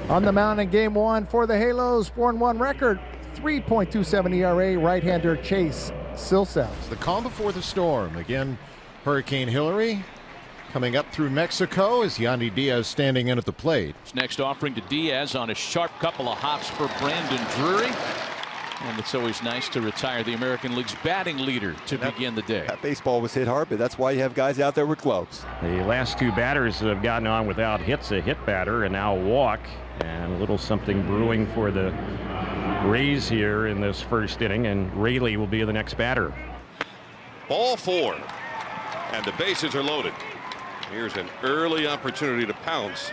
On the mound in game one for the Halos, 4-1 record, 3.27 ERA, right-hander Chase Silseth. It's the calm before the storm. Again, Hurricane Hillary coming up through Mexico as Yandy Diaz standing in at the plate. His next offering to Diaz on a sharp couple of hops for Brandon Drury. And it's always nice to retire the American League's batting leader to begin the day. That baseball was hit hard, but that's why you have guys out there with gloves. The last two batters have gotten on without hits, a hit batter and now a walk, and a little something brewing for the Rays here in this first inning, and Rayleigh will be the next batter. Ball four, and the bases are loaded. Here's an early opportunity to pounce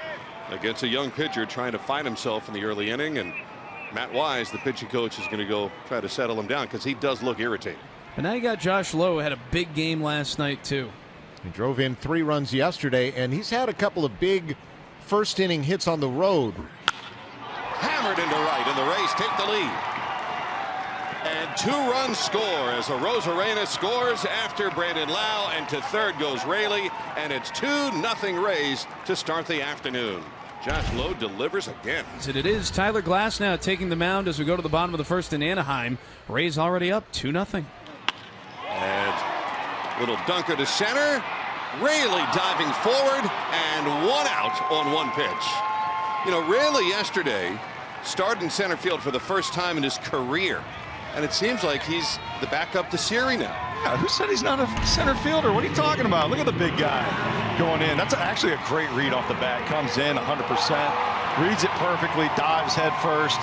against a young pitcher trying to find himself in the early inning, and Matt Wise, the pitching coach, is going to go try to settle him down because he does look irritated. And now you got Josh Lowe, had a big game last night too. He drove in 3 runs yesterday, and he's had a couple of big first inning hits on the road. Hammered into right, and the Rays take the lead. And 2 runs score as Arozarena scores after Brandon Lau, and to third goes Rayleigh, and it's 2-0 Rays to start the afternoon. Josh Lowe delivers again. And it is Tyler Glasnow taking the mound as we go to the bottom of the first in Anaheim. Rays already up 2-0. And little dunker to center. Rayleigh diving forward, and 1 out on 1 pitch. You know, Rayleigh yesterday started in center field for the first time in his career. And it seems like he's the backup to Siri now. Yeah, who said he's not a center fielder? What are you talking about? Look at the big guy going in. That's actually a great read off the bat. Comes in 100%, reads it perfectly, dives head first.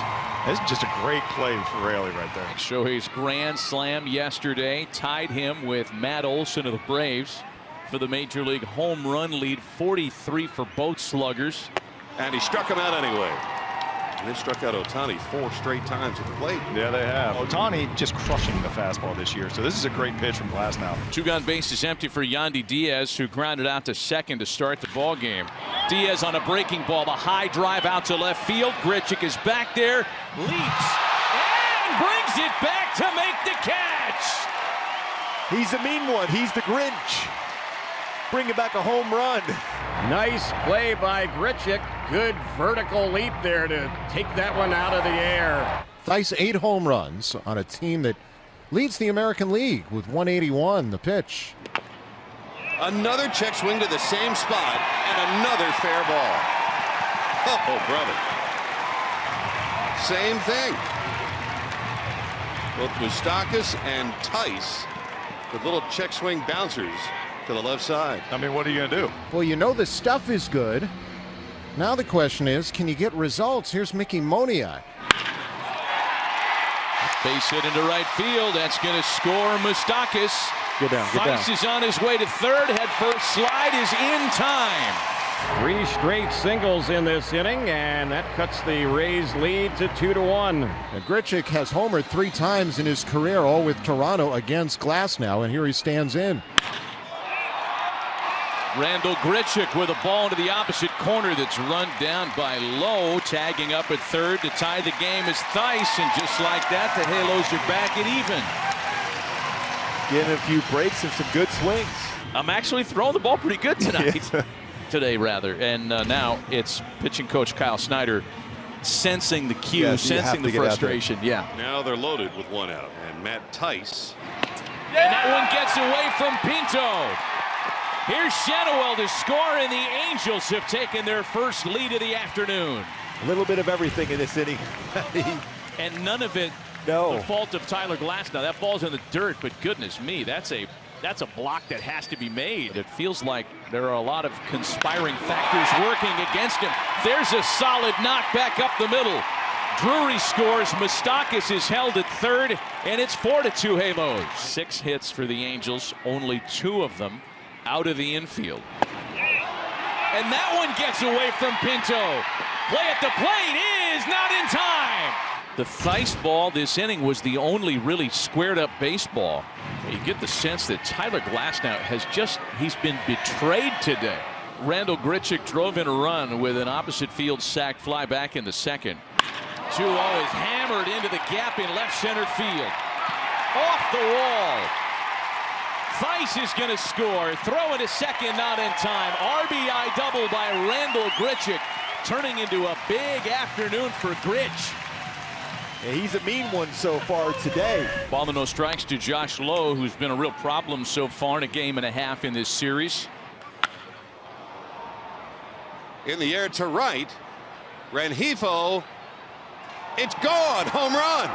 It's just a great play for Rayleigh right there. Shohei's grand slam yesterday tied him with Matt Olson of the Braves for the Major League home run lead, 43 for both sluggers. And he struck him out anyway. And they struck out Ohtani 4 straight times at the plate. Yeah, they have. Ohtani just crushing the fastball this year. So this is a great pitch from Glasnow. 2-gun base is empty for Yandy Diaz, who grounded out to second to start the ball game. Diaz on a breaking ball, the high drive out to left field. Grichuk is back there, leaps, and brings it back to make the catch. He's the mean one. He's the Grinch. Bringing back a home run. Nice play by Grichuk. Good vertical leap there to take that one out of the air. Theis 8 home runs on a team that leads the American League with 181 the pitch. Another check swing to the same spot, and another fair ball. Oh, brother. Same thing. Both Moustakas and Theis with little check swing bouncers to the left side. I mean, what are you going to do? Well, you know the stuff is good. Now the question is, can you get results? Here's Mickey Moniak. Base hit into right field. That's going to score Moustakas. Get down, get down. Theis is on his way to third. Head first slide is in time. 3 straight singles in this inning, and that cuts the Rays lead to 2-1. And Grichuk has homered 3 times in his career, all with Toronto against Glasnow, and here he stands in. Randall Grichuk with a ball into the opposite corner that's run down by Lowe. Tagging up at third to tie the game is Theis, and just like that, the Halos are back at even. Getting a few breaks and some good swings. I'm actually throwing the ball pretty good tonight. Today, rather. And now it's pitching coach Kyle Snyder sensing the cue, sensing the frustration. Yeah. Now they're loaded with 1 out. And Matt Theis. And that one gets away from Pinto. Here's Shenowell to score, and the Angels have taken their first lead of the afternoon. A little bit of everything in this inning. And none of it the fault of Tyler Glasnow. That ball's in the dirt, but goodness me, that's a block that has to be made. It feels like there are a lot of conspiring factors working against him. There's a solid knock back up the middle. Drury scores. Moustakas is held at third, and it's 4-2 Halos. 6 hits for the Angels, only 2 of them out of the infield. And that one gets away from Pinto. Play at the plate is not in time. The Theis ball this inning was the only really squared up baseball. You get the sense that Tyler Glasnow he's been betrayed today. Randall Grichuk drove in a run with an opposite field sac fly back in the second. 2-0 is hammered into the gap in left center field. Off the wall. Theis is going to score. Throw into second, not in time. RBI double by Randall Grichuk. turning into a big afternoon for Gritch. Yeah, he's a mean one so far today. Ball to no strikes to Josh Lowe, who's been a real problem so far in a game and a half in this series. In the air to right. Rengifo. It's gone. Home run.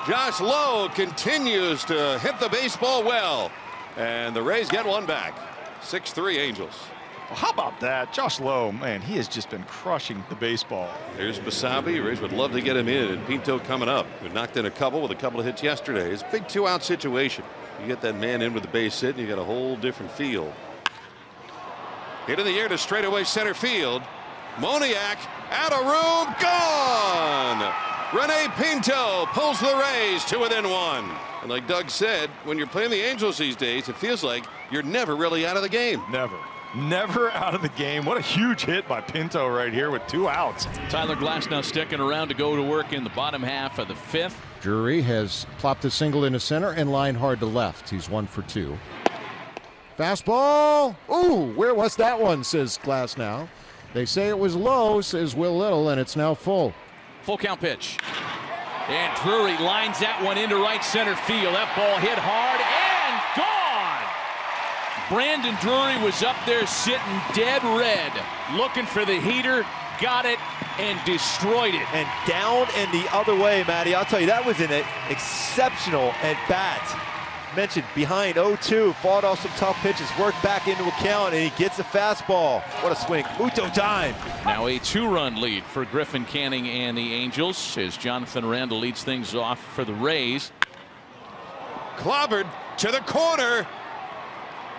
Josh Lowe continues to hit the baseball well. And the Rays get one back. 6-3 Angels. Well, how about that? Josh Lowe, man, he has just been crushing the baseball. Here's Basabe. Rays would love to get him in. And Pinto coming up. Who knocked in a couple with a couple of hits yesterday. It's a big 2-out situation. You get that man in with the base hit, and you got a whole different feel. Hit in the air to straightaway center field. Moniak out of room, gone. Rene Pinto pulls the Rays to within one. And like Doug said, when you're playing the Angels these days, it feels like you're never really out of the game. Never out of the game. What a huge hit by Pinto right here with 2 outs. Tyler Glasnow sticking around to go to work in the bottom half of the 5th. Drury has plopped a single into center and lined hard to left. He's 1 for 2. Fastball. Ooh, where was that one, says Glasnow. They say it was low, says Will Little, and it's now full. Full count pitch. And Drury lines that one into right center field. That ball hit hard and gone. Brandon Drury was up there sitting dead red, looking for the heater, got it, and destroyed it. And down and the other way, Matty. I'll tell you, that was an exceptional at bat. Mentioned behind 0-2, fought off some tough pitches, worked back into account, and he gets a fastball. What a swing. Muto time. Now a 2-run lead for Griffin Canning and the Angels as Jonathan Aranda leads things off for the Rays. Clobbered to the corner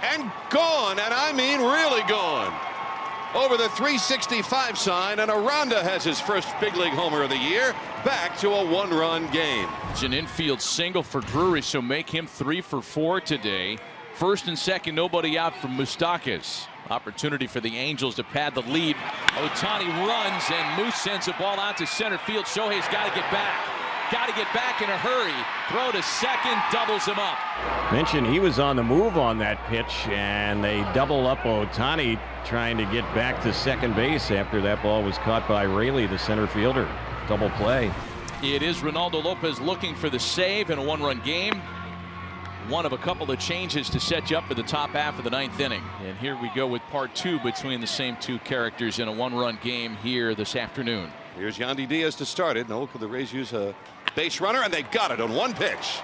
and gone, and I mean really gone. Over the 365 sign, and Aranda has his first big league homer of the year. Back to a 1-run game. It's an infield single for Drury, so make him 3 for 4 today. First and second, nobody out from Moustakas. Opportunity for the Angels to pad the lead. Ohtani runs, and Moose sends the ball out to center field. Shohei's got to get back. Got to get back in a hurry. Throw to second, doubles him up. Mentioned he was on the move on that pitch, and they double up Ohtani trying to get back to second base after that ball was caught by Raley, the center fielder. Double play. It is Ronaldo Lopez looking for the save in a 1-run game. One of a couple of changes to set you up for the top half of the 9th inning. And here we go with part 2 between the same 2 characters in a 1-run game here this afternoon. Here's Yandy Diaz to start it. Now, could the Rays use a base runner? And they got it on one pitch.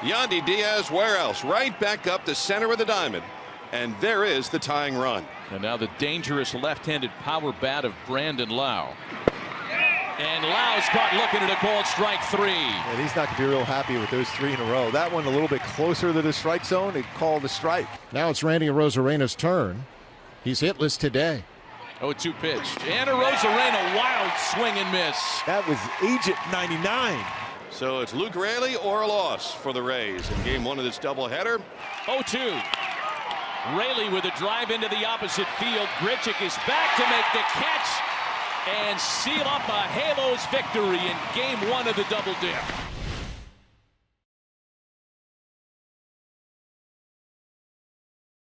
Yandy Diaz, where else? Right back up the center of the diamond. And there is the tying run. And now the dangerous left-handed power bat of Brandon Lau. And Lau's caught looking at a called strike 3. And he's not going to be real happy with those 3 in a row. That one a little bit closer to the strike zone. It called a strike. Now it's Randy Arozarena's turn. He's hitless today. 0-2 pitch. And Arozarena, wild swing and miss. That was Agent 99. So it's Luke Raley or a loss for the Rays in game 1 of this doubleheader. 0-2. Raley with a drive into the opposite field. Grichuk is back to make the catch and seal up a Halos victory in game 1 of the double dip.